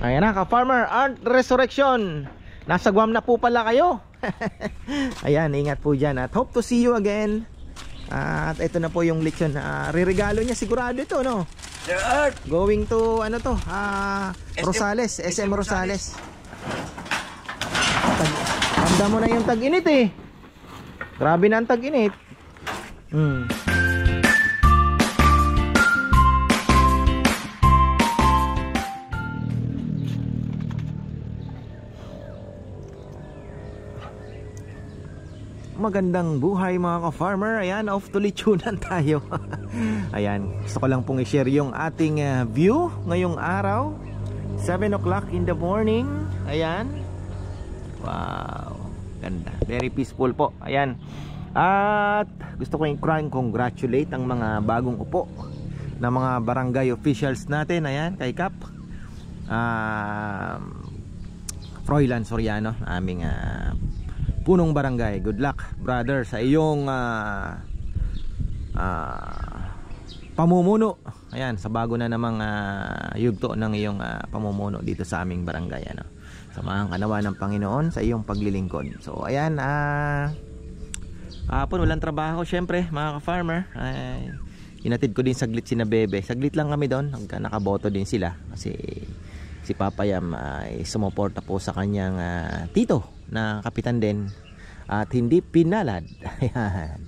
Ayan na, ka-farmer, Art Resurrection. Nasa Guam na po pala kayo. Ayan, ingat po dyan. At hope to see you again. At ito na po yung lechon na riregalo niya. Sigurado ito, no? Sir Art! Going to, ano to? Rosales, SM Rosales. Ramdam mo na yung tag-init eh. Grabe na ang tag-init. Magandang buhay mga ka-farmer. Ayan, off to lechonan tayo. Ayan, gusto ko lang pong i-share yung ating view ngayong araw, 7 o'clock in the morning. Ayan. Wow, ganda, very peaceful po. Ayan. At gusto ko i-congratulate ang mga bagong upo na mga barangay officials natin. Ayan, kay Kap Froilan Soriano, aming punong barangay. Good luck brother sa iyong pamumuno. Ayan, sa bago na namang yugto ng iyong pamumuno dito sa aming barangay, ano. Samahan ka nawa ng Panginoon sa iyong paglilingkod. So ayan, hapon walang trabaho syempre mga ka-farmer. Inatid ko din saglit sina Bebe. Saglit lang kami doon, nakaboto din sila kasi si Papa Yam ay sumuporta po sa kanyang tito na kapitan din at hindi pinalad. Ayan.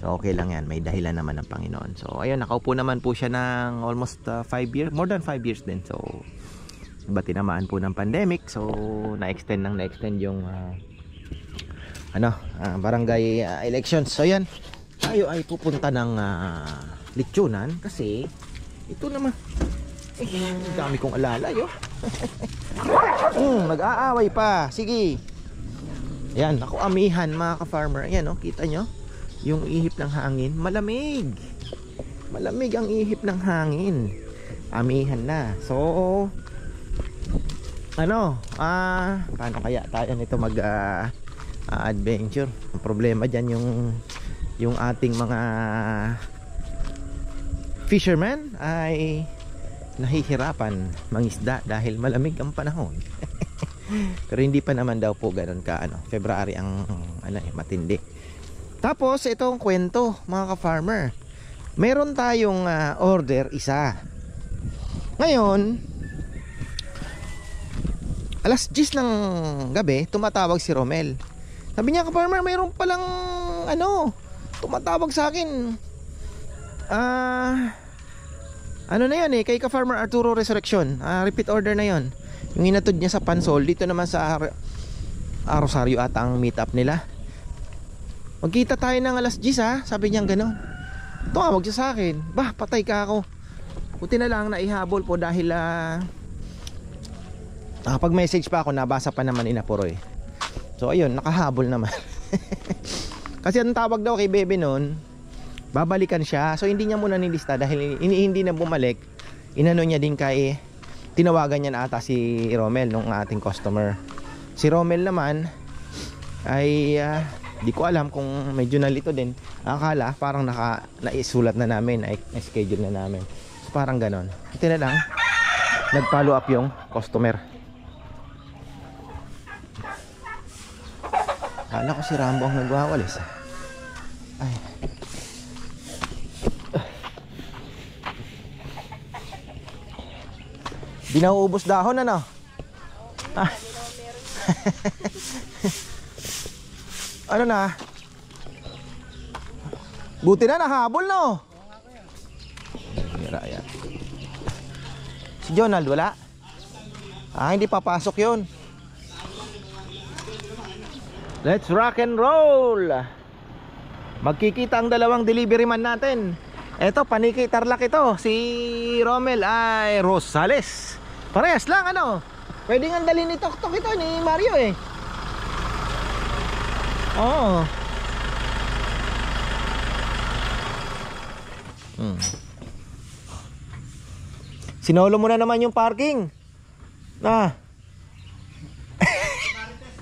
So okay lang yan, may dahilan naman ng Panginoon. So ayun, nakaupo naman po siya ng almost 5 years, more than 5 years din. So iba tinamaan po ng pandemic, so na-extend yung barangay elections. So yan, tayo ay pupunta ng lechonan kasi ito naman dami kong alalay nag-aaway pa. Sige. Yan, ako amihan mga ka-farmer. Ayan, kita nyo yung ihip ng hangin. Malamig. Malamig ang ihip ng hangin. Amihan na. So paano kaya tayo nito mag adventure? Ang problema dyan yung ating mga fishermen ay nahihirapan mangisda dahil malamig ang panahon. Pero hindi pa naman daw po ganun ka February ang matindi. Tapos itong kwento mga ka-farmer, meron tayong order isa. Ngayon alas 10 ng gabi tumatawag si Romel. Sabi niya, ka-farmer, mayroon palang tumatawag sa akin. Ano na yan kay ka-farmer Arturo Resurrection. Repeat order na yon. Yung inatod niya sa Pansol. Dito naman sa Rosario ata ang meet up nila. Magkita tayo ng alas 10 sabi niya gano'n. Tumawag siya sa akin. Bah, patay ka ako. Buti na lang naihabol po dahil pag message pa ako, nabasa pa naman Inapuroy. So ayun, nakahabol naman. Kasi ang tawag daw kay Bebe noon, babalikan siya. So hindi niya muna nilista dahil hindi na bumalik. Inano niya din kay, tinawagan niya na ata si Romel, nung ating customer. Si Romel naman ay di ko alam kung medyo nalito din. Akala parang naisulat na namin, na-schedule na namin. So, parang ganon. Ito na lang, nag-follow up yung customer. Akala ko si Rambo ang nagwawalis. Ay. Di na uubos dahon ano na? Buti na nahabol yan. Si Jonald wala? Hindi papasok yun. Let's rock and roll. Magkikita ang dalawang delivery man natin. Eto, paniki Tarlac ito. Si Romel ay Rosales. Parehas lang pwede nga dalhin ni Tok ito ni Mario Oo. Sinolo mo na naman yung parking. Marites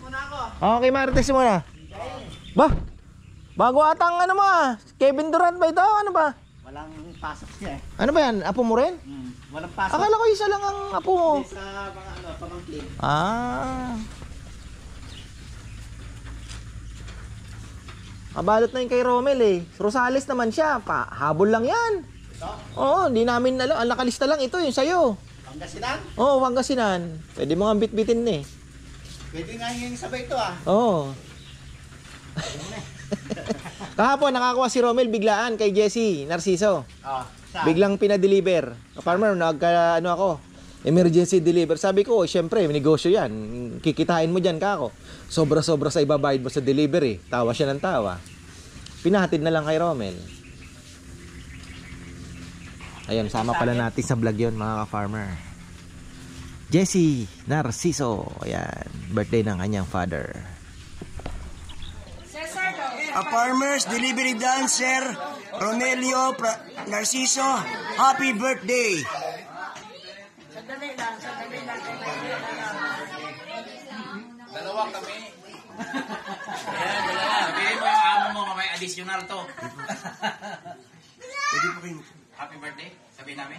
muna ako. Okay, Marites muna. Ba? Bago atang Kevin Durant ba ito? Ano ba? Walang pasok siya Ano ba yan? Apo mo rin? Walang pasok. Akala ko isa lang ang apo mo. Sa mga pamangkin. Ah. Kabalot na yun kay Romel eh. Rosales naman siya. Habol lang yan. Ito, Oo, hindi namin alam. Ang nakalista lang ito, yung sa'yo. Pangasinan. Oo, Pangasinan. Pwede mo nga bit-bitin eh. Pwede nga yung sabay ito ah. Oo. Kahapon, nakakuha si Romel biglaan kay Jesse Narciso. Oh, saan? Biglang pinadeliver. Farmer, ano ako, emergency deliver. Sabi ko, syempre, may negosyo yan. Kikitain mo dyan ka ako. Sobra-sobra sa ibabayad mo sa delivery. Tawa siya ng tawa. Pinahatid na lang kay Romel. Ayun, sama pala natin sa vlog yun, mga ka-farmer. Jesse Narciso. Ayan, birthday ng kanyang father. A farmer's delivery dancer, Romelio Narciso, happy birthday! Dalawa kami. Ayan, dalawa. Bigyan mo yung amo mo, may additional to. Pwede po kayo. Happy birthday. Sabihin namin.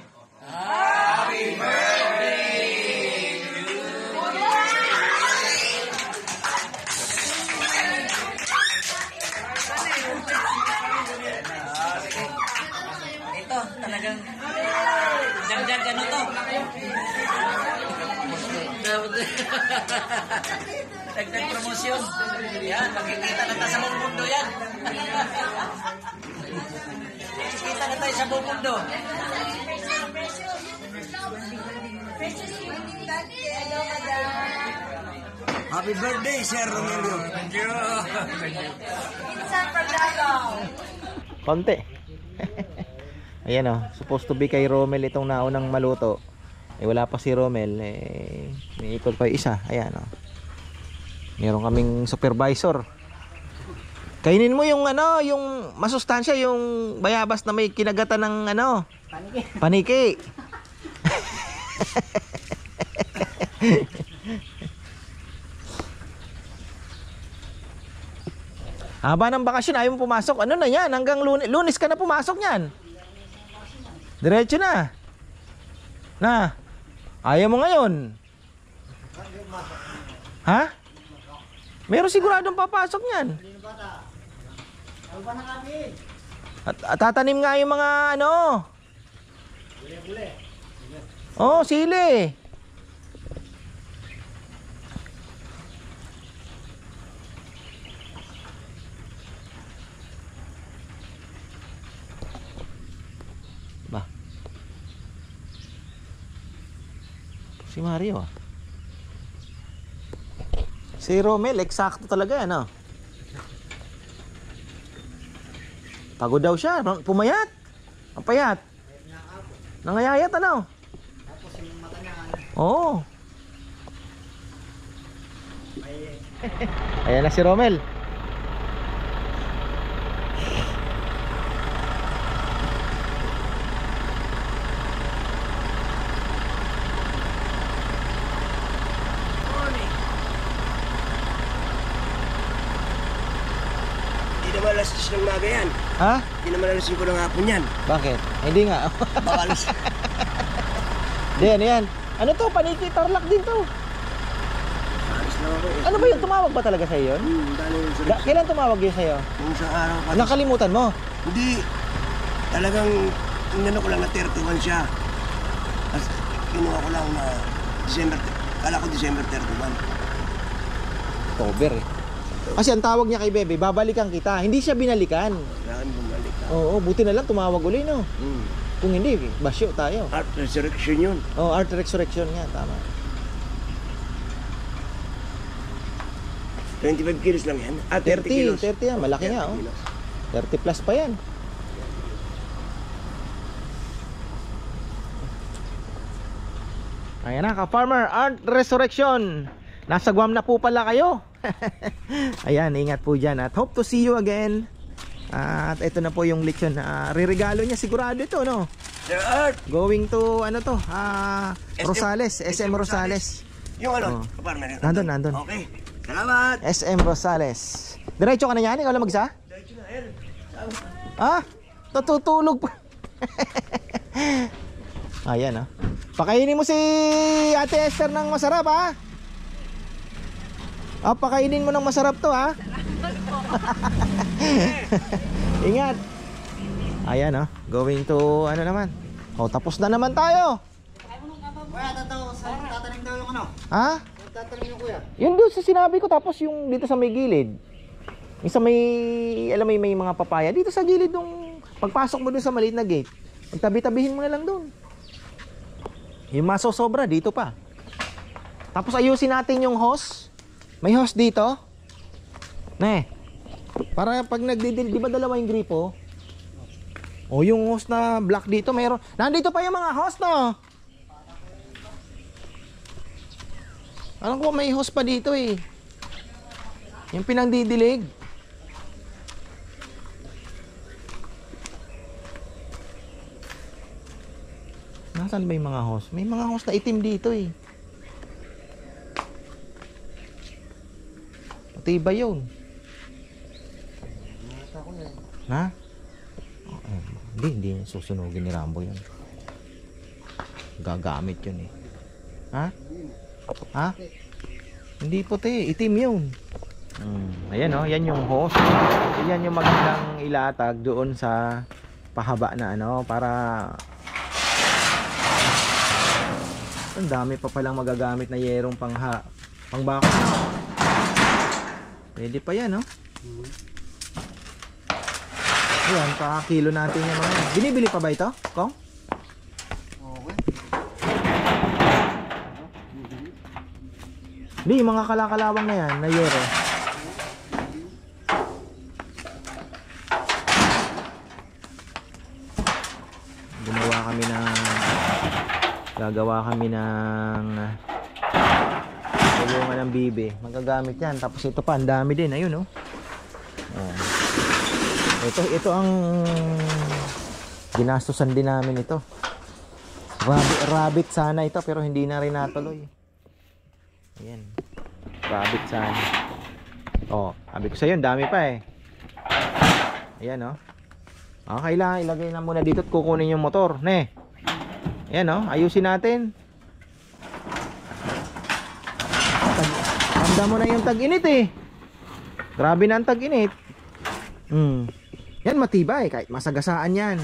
Ito, talagang dagdag ano to? Dagdag promosyon. Yan, makikita na tayo sa buong mundo yan. Makikita na tayo sa buong mundo. Happy birthday, Sir Romelio. Thank you. Konti. Ayan o, supposed to be kay Romel itong naunang maluto. Eh wala pa si Romel, eh may ikot pa yung isa. Ayan o. Meron kaming supervisor. Kainin mo yung ano, yung masustansya, yung bayabas na may kinagatan ng ano, paniki. Haba ng bakasyon, ayaw mo pumasok. Ano na yan? Hanggang Lunes ka na pumasok yan. Diretso na. Na. Ayaw mo ngayon. Ha? Meron siguradong papasok yan. At tatanim nga yung mga ano. Oh, sili. Ba. Si Mario. Si Romel, eksakto talaga yan, oh. Pagod daw siya, pumayat. Ang payat. Nangayayat, ano? Tapos yung mata niya. Oo. Ayan na si Romel. Hindi naman alas 10 ng maga yan. Ha? Hindi naman alas 5 ng hapon yan. Bakit? Hindi nga. Baka alas... Hindi, ano yan? Ano to? Paniki, tarlak din to. Alas lang ako eh. Ano ba yun? Tumawag ba talaga sa'yo yun? Dahil yung sa... Kailan tumawag yun sa'yo? Yung sa araw pa. Nakalimutan mo? Hindi. Talagang inano ko lang na 31 siya. Tapos kinuha ko lang na December... Kala ko December 31. October eh. Kasi ang tawag niya kay Bebe, babalikan kita. Hindi siya binalikan. Kailangan bumalik ka. Oo, buti na lang tumawag uli, no? Kung hindi, basyo tayo. Art resurrection yun. Oh, Art Resurrection nga, tama. 25 kilos lang yan. 30 kilos. 30 yan, malaki nga, oh. 30 plus pa yan. Ayan na, ka-farmer, Art Resurrection. Nasa Guam na po pala kayo. Ayan, ingat po dyan. At hope to see you again. At ito na po yung lechon na riregalo niya. Sigurado ito, no? Sir Art! Going to, ano to? Rosales, SM Rosales. Yung ano? Oh. Kaparmer yun. Nandun. Okay. Salamat! SM Rosales. Diretso ka na yan? Ikaw lang mag-isa? Diretso na, El. Ah, natutulog pa. Ayan, ah. Pakainin mo si Ate Esther ng masarap ha. Pakainin mo ng masarap to ha. Ingat. Ayan oh, going to ano naman. Tapos na naman tayo. Kuya, tatanim daw yung ano? Ha? Tatanim yung kuya. Yun doon sa sinabi ko, tapos yung dito sa may gilid. Yung sa may, alam mo may mga papaya. Dito sa gilid nung pagpasok mo doon sa maliit na gate. Magtabi-tabihin mo na lang doon. Yung masosobra dito pa. Tapos ayusin natin yung hose. May hose dito. Para pag nagdidil, di ba dalawa yung gripo? O yung hose na black dito, mayroon. Nandito pa yung mga hose no. Alam ko may hose pa dito eh. Yung pinangdidilig. Nasaan ba yung mga hose? May mga hose na itim dito eh. Matibay yun. Ha? Hindi susunugin ni Rambo yun. Gagamit yun eh. Ha? Hindi puti, itim yun. Ayan oh, yan yung hose. Yan yung magandang ilatag doon sa pahaba na ano para ang dami pa palang magagamit na yerong pangbako. Pwede pa yan oh. Ayan, kakilo natin yung mga. Binibili pa ba ito, Kong? Di, mga kalakalawang na yan, na yero. Gagawa kami ng tulungan ng bibe. Magagamit yan. Tapos ito pa, ang dami din. Ayun, oh. Ito ang ginastusan din namin ito. Rabbit sana ito, pero hindi na rin natuloy. Ayan. Rabbit sana. Sabi ko sa'yo, dami pa eh. Ayan, oh. Kailangan ilagay na muna dito at kukunin yung motor. Ayan, oh. Ayusin natin. Tanda mo na yung tag-init eh. Grabe na ang tag-init. Yan matibay, kahit masagasaan yan.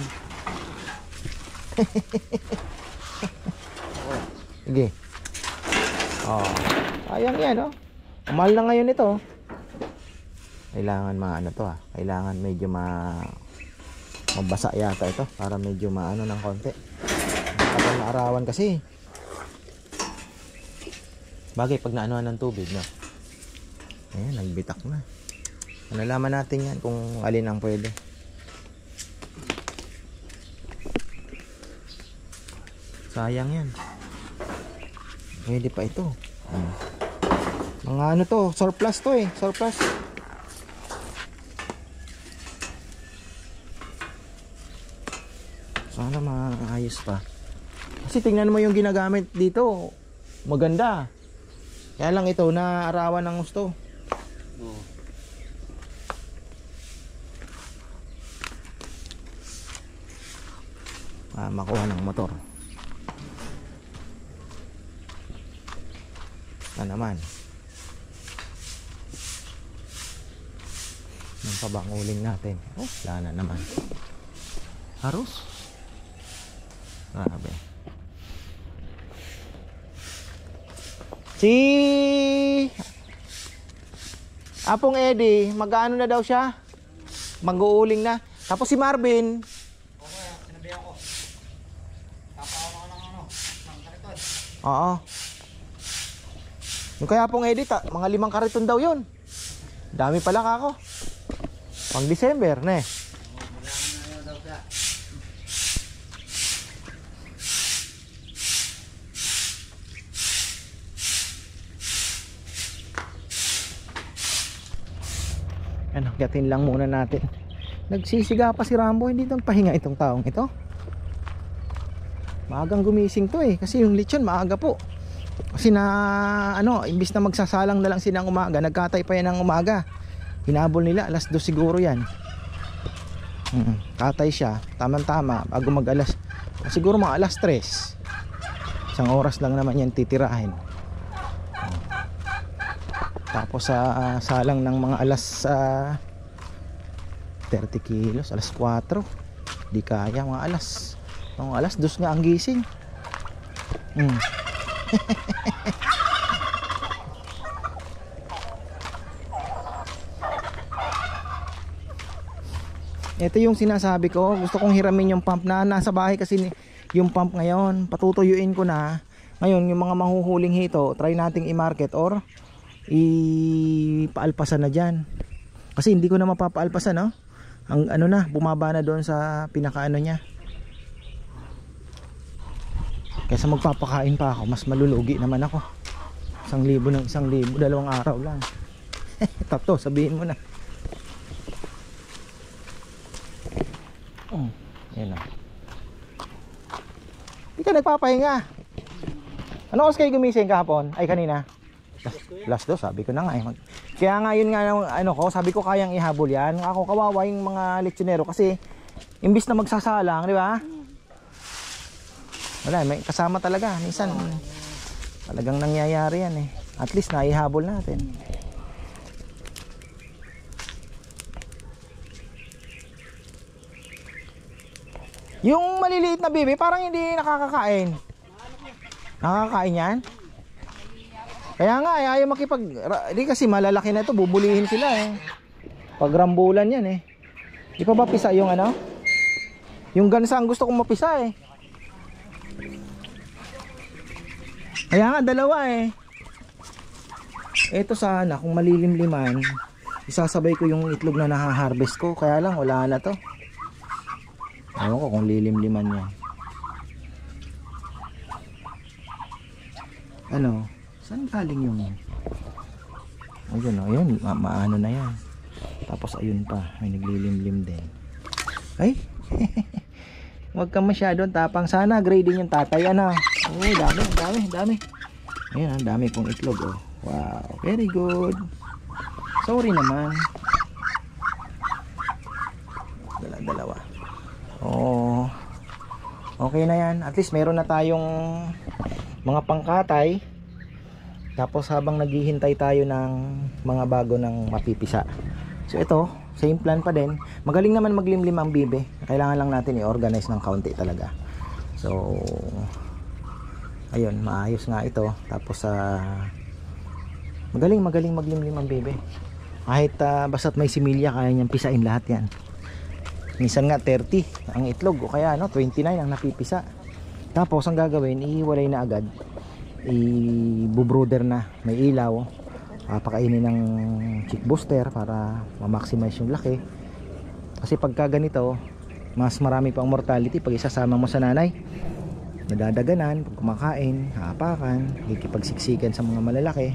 Sige. Sayang yan, oh. Mahal na ngayon ito. Kailangan maano to ah. Kailangan medyo mabasa yata ito para medyo maano ng konti. Kapag naarawan kasi. Bagay pag naanuhan ng tubig, no. Ayan, nagbitak na. Nalaman natin yan kung alin ang pwede. Sayang yan. Pwede pa ito. Mga ano to, surplus to eh. Surplus. Sana maayos pa. Kasi tingnan mo yung ginagamit dito. Maganda. Kaya lang ito, naarawan ng gusto. Makuha ng motor. Na naman. Yung pabanguling natin. Wala na naman. Harus. Grabe. Si Apong Eddie, mag-ano na daw siya? Mag-uuling na. Tapos si Marvin. Okay, sinabihan ko. Tapawa ko ng kariton. Oo. Yung kaya Apong Eddie, mga 5 kariton daw yun. Dami pala kako. Pang December, ne. Hanggatin lang muna natin. Nagsisiga pa si Rambo, hindi nang pahinga itong taong ito. Maagang gumising to eh, kasi yung lechon maaga po. Kasi imbis na magsasalang na lang silang umaga, nagkatay pa yan ng umaga. Hinabol nila, alas 2 siguro yan. Katay siya, tamang-tama, bago mag-alas. Siguro mga alas 3. Isang oras lang naman yan titirahin. Tapos sa salang ng mga alas 30 kilos, alas 4. Di kaya mga alas 2 nga ang gising. Ito yung sinasabi ko, gusto kong hiramin yung pump na nasa bahay kasi yung pump ngayon, patutuyuin ko na. Ngayon yung mga mahuhuling hito, try nating i-market or ipaalpasan na dyan. Kasi hindi ko na mapapaalpasan, no? Ang ano na, bumaba na doon sa pinakaano niya. Kaysa magpapakain pa ako, mas malulugi naman ako. 1,000 ng 1,000, 2 araw lang. 3, sabihin mo na. Yan o. Di ka nagpapahinga. Ano oras kayo gumising kahapon? Ay kanina? Last 2, sabi ko na nga eh. Kaya nga yun nga ano ko, sabi ko kayang ihabol yan. Ako kawawa yung mga leksyonero kasi imbis na magsasalang, di ba? Wala, may kasama talaga. Minsan talagang nangyayari yan eh. At least naihabol natin. Yung maliliit na bibi parang hindi nakakakain. Nakakakain yan? Kaya nga ayaw makipag... Di kasi malalaki na ito, bubulihin sila eh. Pag rambulan yan eh. Di pa ba pisa yung ano? Yung gansa ang gusto kong mapisa eh. Kaya nga 2 eh. Ito sana kung malilimliman, isasabay ko yung itlog na nahaharvest ko. Kaya lang wala na to. Ewan ko kung lilimliman yan. Ano? Saan galing yung... Ayun o, ayun. Maano na yan. Tapos ayun pa. May naglilimlim din. Ay! Huwag ka masyadong tapang. Sana grading yung tatay. Ano? Oh, dami. Ayun, ang dami pong itlog oh. Wow, very good. Sorry naman. Dalawa. Oh, okay na yan. At least meron na tayong mga pangkatay. Tapos habang naghihintay tayo ng mga bago ng mapipisa. So ito, same plan pa din. Magaling naman maglimlim ang bibe. Kailangan lang natin i-organize ng kaunti talaga. So ayun, maayos nga ito. Tapos magaling maglimlim ang bibe. Kahit basta't may similya, kaya niyang pisain lahat yan. Minsan nga 30 ang itlog o kaya 29 ang napipisa. Tapos ang gagawin, ihiwalay na agad, i-brooder na, may ilaw, papakainin ng chick booster para ma-maximize yung laki. Kasi pagka ganito, mas marami pang mortality pag isasama mo sa nanay. Nadadaganan, pag kumakain, hapakan, kikipagsiksikan sa mga malalaki.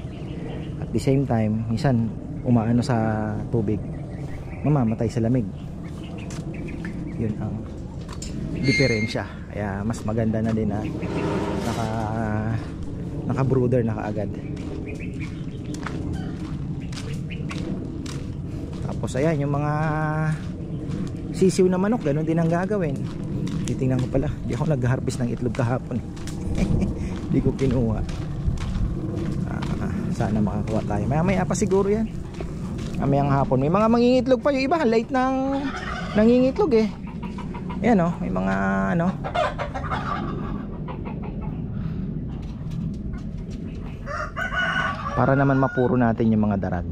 At the same time, minsan umaano sa tubig, mamamatay sa lamig. Yun ang diferensya. Kaya mas maganda na din na naka-brooder na kaagad. Tapos ayan, yung mga sisiw na manok, ganun din ang gagawin. Titingnan ko pala, di ako nag-harvest ng itlog kahapon. Di ko kinuha. Sana makakuha tayo. Maya pa siguro yan. Mamayang hapon. May mga mangingitlog pa. Yung iba, late nang nangingitlog eh. Ayan o, may mga ano. Para naman mapuro natin yung mga darag.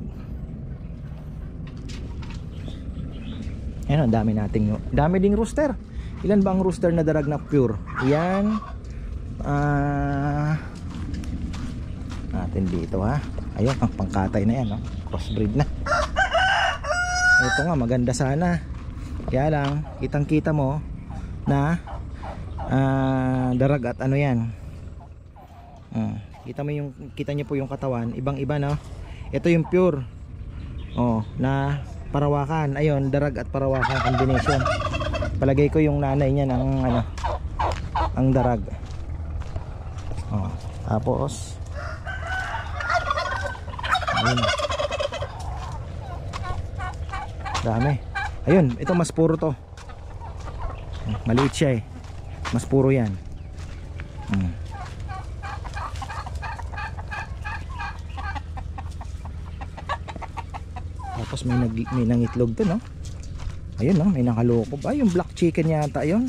Ayan o, dami ding rooster. Ilan ba ang rooster na darag na pure? Ayan. Natin dito ha. Ayun, ang pangkatay na yan, no? Crossbreed na. Ito nga, maganda sana. Kaya lang, kitang kita mo na darag at ano yan. Kita nyo po yung katawan, ibang iba, no? Ito yung pure. Oh, na parawakan. Ayun, darag at parawakan combination. Palagay ko yung nanay niya ng ano, ang darag. Oh, tapos ayun. Dami. Ayun, ito mas puro to. Maliit siya eh. Mas puro yan. Tapos may nangitlog to, no? Ayun, no? May nakalukob. Ay, yung black chicken yata yun.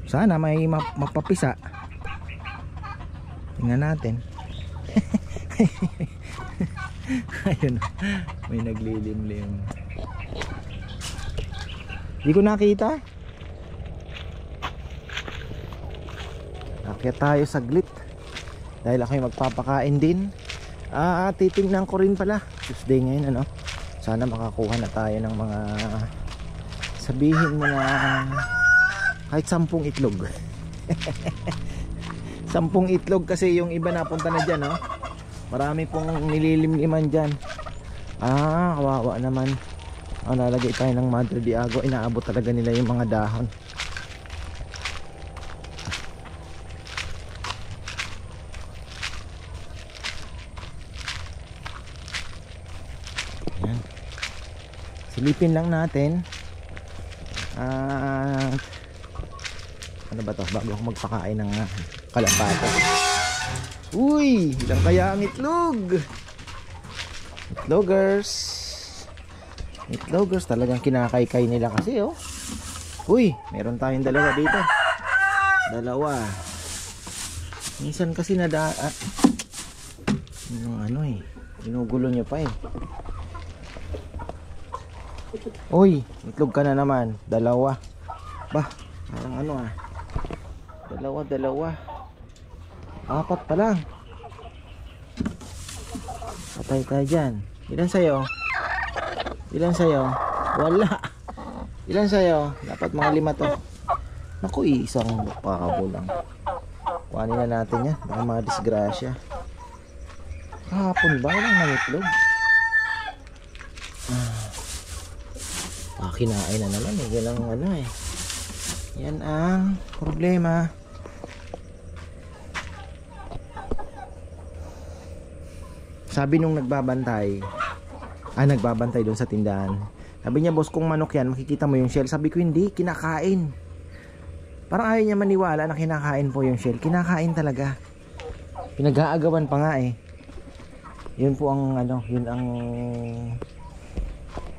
Sana may mapapisa. Tingnan natin. Ayun, may naglilimlim. Hindi ko nakita. Akyat tayo saglit dahil ako'y magpapakain din. Titingnan ko rin pala, Tuesday ngayon, ano? Sana makakuha na tayo ng mga, sabihin mo na kahit 10 itlog. 10 itlog kasi yung iba napunta na dyan, no? Marami pong nililimliman dyan. Kawawa naman. Lalagay tayo ng Madre de Agua. Inaabot talaga nila yung mga dahon. Ayan. Silipin lang natin. Ano ba to? Bago ako magpakain ng kalapata. Uy! Ilang kaya ang itlog? Itlogers talagang kinakaykay nila kasi, oh. Uy, meron tayong dalawa dito. Dalawa. Minsan kasi yung ano eh, ginugulo nyo pa eh. Uy, itlog ka na naman. Dalawa. Bah, parang ano ah. Dalawa. 4 pa lang. Patay tayo dyan. Ilan sa'yo? Wala. Ilan sa'yo? Dapat mga 5 to. Naku, isang pakabulang. Kuhanin na natin yan. Baka mga disgrasya. Kahapon ba? Walang nangitlog. Kinain na naman eh. Yan ang ano eh. Yan ang problema. Sabi nung nagbabantay doon sa tindahan, sabi niya, boss, kung manok yan makikita mo yung shell. Sabi ko, hindi, kinakain. Parang ayaw niya maniwala na kinakain po yung shell. Kinakain talaga. Pinag-aagawan pa nga eh. Yun po ang ano, yun ang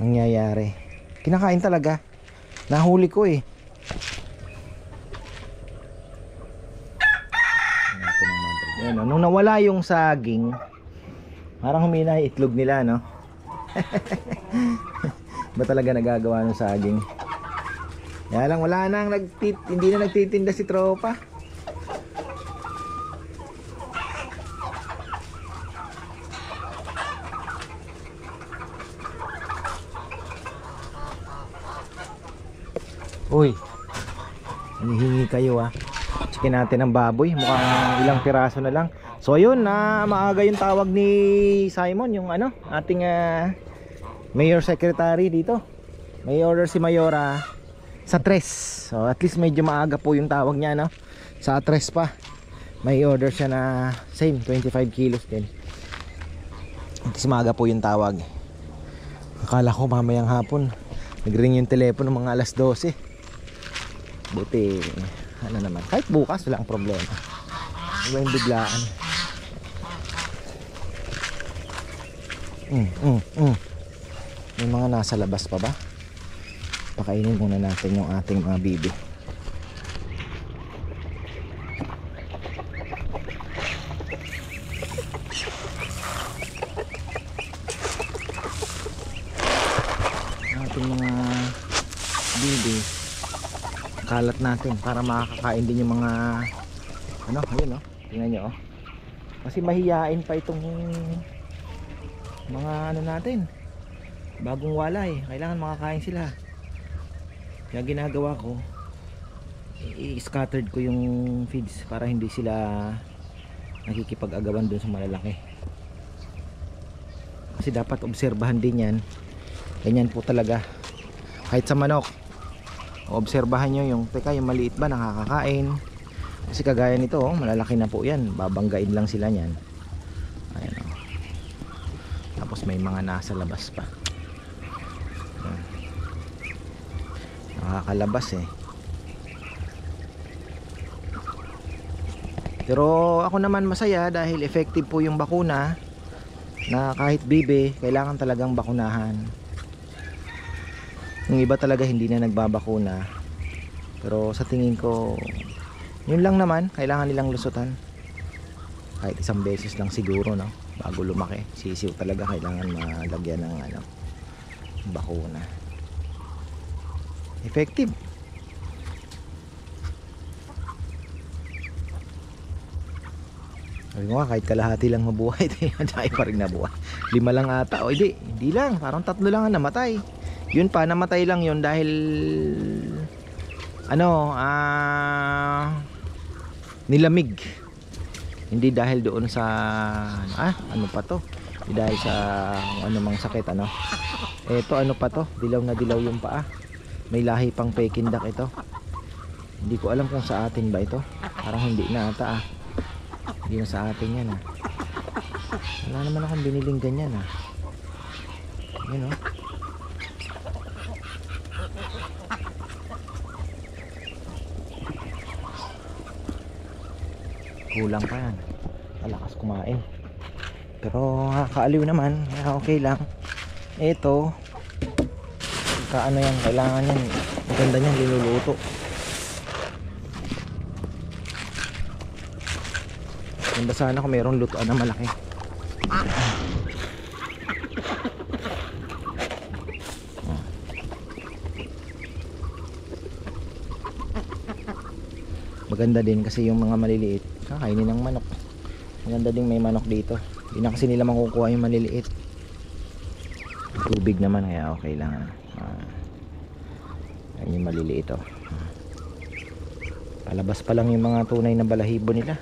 nangyayari. Kinakain talaga. Nahuli ko eh. Yan, nung nawala yung saging, parang humina yung itlog nila, no? Ba talaga nagagawa ng saging? Kaya lang wala nang hindi na nagtitinda si tropa. Uy, hinihingi kayo ah. Chikin natin ang baboy. Mukhang ilang piraso na lang. So ayun, maaga yung tawag ni Simon, yung ano, ating mayor secretary dito. May order si Mayora sa 3. So at least medyo maaga po yung tawag niya, no? Sa 3 pa. May order siya na same 25 kilos din. At least maaga po yung tawag. Akala ko mamayang hapon nagring yung telepono mga alas 12. Buti ano naman, kahit bukas wala ang problema. Wala yung biglaan. May mga nasa labas pa ba? Pakainin muna natin yung ating mga bibi. Ating mga bibi kalat natin para makakain din yung mga ano, ayun oh, tingnan nyo oh. Kasi mahiyain pa itong mga ano natin, bagong walay, kailangan makakain sila. Kaya ginagawa ko, i-scattered ko yung feeds para hindi sila nakikipag-agawan dun sa malalaki. Kasi dapat obserbahan din yan. Ganyan po talaga kahit sa manok. Obserbahan nyo yung, teka, yung maliit ba nakakakain. Kasi kagaya nito oh, malalaki na po yan, babanggain lang sila nyan. Ayan oh. Tapos may mga nasa labas pa. Nakakalabas eh. Pero ako naman masaya dahil effective po yung bakuna. na kahit bibe, kailangan talagang bakunahan. Yung iba talaga hindi na nagbabakuna. Pero sa tingin ko, yun lang naman, kailangan nilang lusutan. Kahit isang beses lang siguro, no? Bago lumaki. Sisiw talaga kailangan malagyan ng bakuna. Effective. Sabi ko nga, kahit kalahati lang mabuhay, dahil pa rin nabuhay. 5 lang ata. O hindi lang, parang 3 lang ang namatay. Yun pa, namatay lang yun dahil nilamig. Hindi dahil doon sa ano pa to? Hindi dahil sa ano mang sakit, ano. Eto ano pa to? Dilaw na dilaw yung paa. May lahi pang Peking duck ito. Hindi ko alam kung sa atin ba ito. Parang hindi na ata Hindi na sa atin yan Wala naman akong biniling ganyan Yun kulang pa yan, malakas kumain. Pero kaaliw naman, okay lang. Ito ano yan, kailangan yan, maganda niyan niluluto. Ganda sana kung mayroong lutoan na malaki. Maganda din kasi yung mga maliliit kakainin ng manok. Maganda din may manok dito. Hindi na kasi nila makukuha yung maliliit. Tubig naman kaya okay lang. Yan yung maliliit palabas pa lang yung mga tunay na balahibo nila.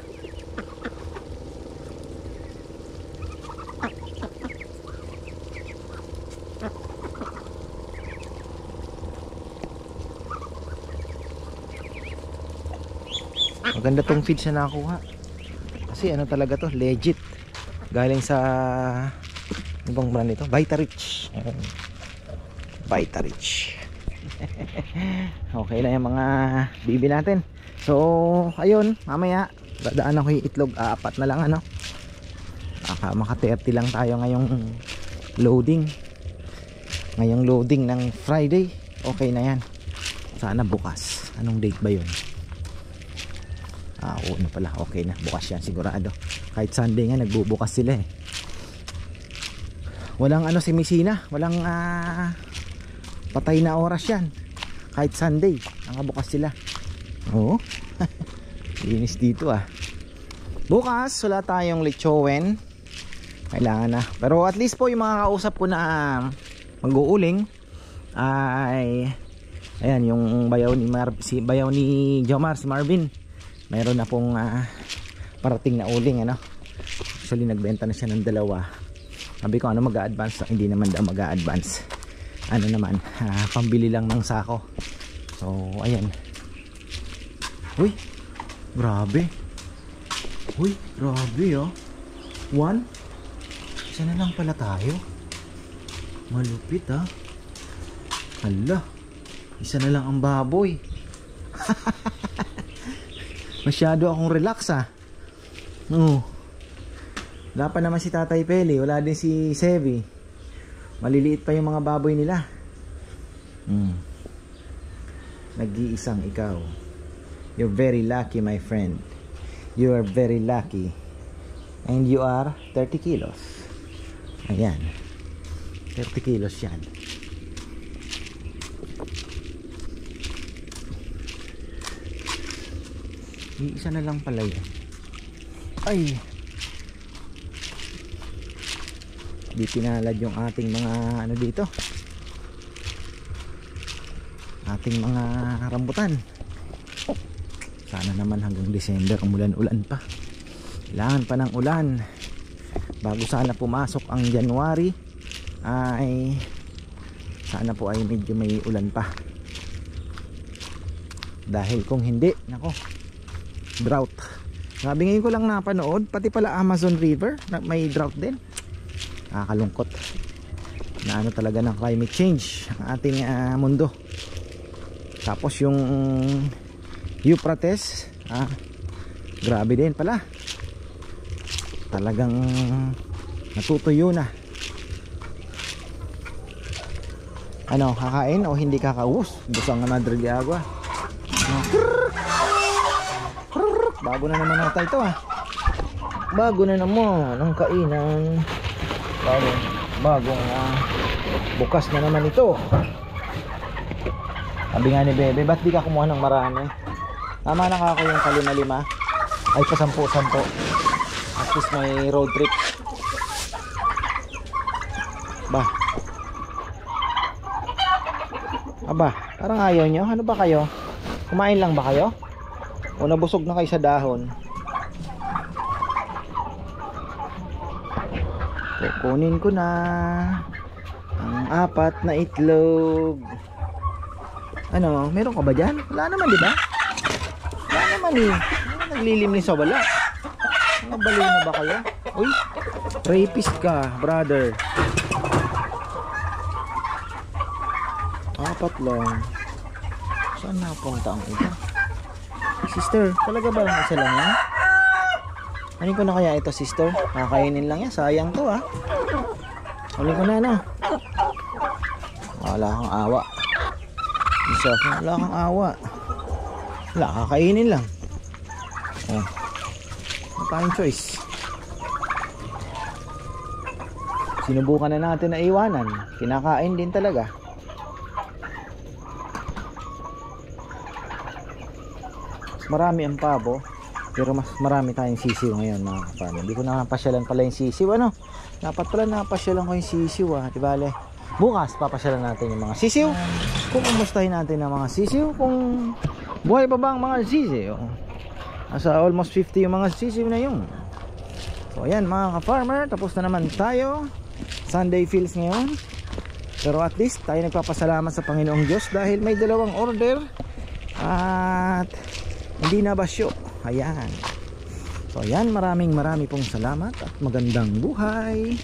Maganda tong feeds na nakuha. Kasi ano talaga to, legit. Galing sa ano bang brand ito? Vitarich. Vitarich. Okay na yung mga bibi natin. So, ayun, mamaya dadaan ako yung itlog, 4 na lang maka 30 lang tayo ngayong loading. Ngayong loading ng Friday. Okay na yan. Sana bukas. Anong date ba yun? Oo na pala, okay na, bukas yan sigurado. Kahit Sunday nga nagbubukas sila walang si Messina, walang patay na oras yan. Kahit Sunday bukas sila. Oo. Linis dito bukas wala tayong lechowen, kailangan na. Pero at least po yung mga kausap ko na mag-uuling ay ayan, yung bayaw ni Jomar, si Marvin, mayroon na pong parating na uling Actually nagbenta na siya ng 2. Sabi ko mag-a-advance, hindi naman daw mag-a-advance. Pambili lang ng sako. So ayan. Uy, grabe. Uy, grabe 1. Isa na lang pala tayo. Malupit Hala, isa na lang ang baboy. Masyado akong relax wala pa naman si Tatay Peli, wala din si Sevi. Maliliit pa yung mga baboy nila. Nag-iisang ikaw. You're very lucky, my friend. You are very lucky. And you are 30 kilos. Ayan, 30 kilos yan. Isa na lang pala yun. Ay, di pinalad yung ating mga dito, ating mga rambutan. Sana naman hanggang December umulan-ulan pa. Kailangan pa ng ulan bago sana pumasok ang January. Ay sana po ay medyo may ulan pa, dahil kung hindi, nako, drought. Grabe, ngayon ko lang napanood, pati pala Amazon River may drought din. Nakakalungkot na talaga ng climate change ang ating mundo. Tapos yung Euphrates, grabe din pala. Talagang Natutuyo na. Ano, kakain o hindi kakaus? Busang na Madre de Agua. Bago na naman nata ito Bago na naman ang kainan. Bagong bukas na naman ito. Sabi nga ni Bebe, ba't di ka kumuha ng marami? Tama na ka ako yung kalima-lima. Ay, pasampu-sampo. At least may road trip. Aba, parang ayaw nyo. Ano ba kayo? Kumain lang ba kayo? O nabusog na kayo sa dahon? Kukunin ko na ang 4 na itlog. Ano, meron ka ba dyan? Wala naman, di ba? Wala naman eh. Naglilimlis sa wala. Nabaliw na ba kayo? Uy, rapist ka, brother. 4 lang. Saan napunta ang iba? Sister, talaga ba isa lang yan? Ano ko na kaya ito, sister? Kakainin lang yan. Sayang to Huli ko na, no? Wala kang awa. Isa, wala kang awa. Wala, kakainin lang. Ano tayong choice? Sinubukan na natin na iwanan. Kinakain din talaga. Marami ang pabo, pero mas marami tayong sisiw ngayon, mga kapano. Hindi ko napasyalan pala yung sisiw. Dapat pala napasyalan ko yung sisiw, di bale. Bukas papasyalan natin yung mga sisiw. Kung kumustahin natin ang mga sisiw, kung buhay pa ba ang mga sisiw. Nasa almost 50 yung mga sisiw na yun. So ayan mga ka-farmer, tapos na naman tayo. Sunday feels ngayon. Pero at least tayo nagpapasalamat sa Panginoong Diyos dahil may 2 order. At hindi na basyo. Ayan. So ayan, marami pong salamat at magandang buhay.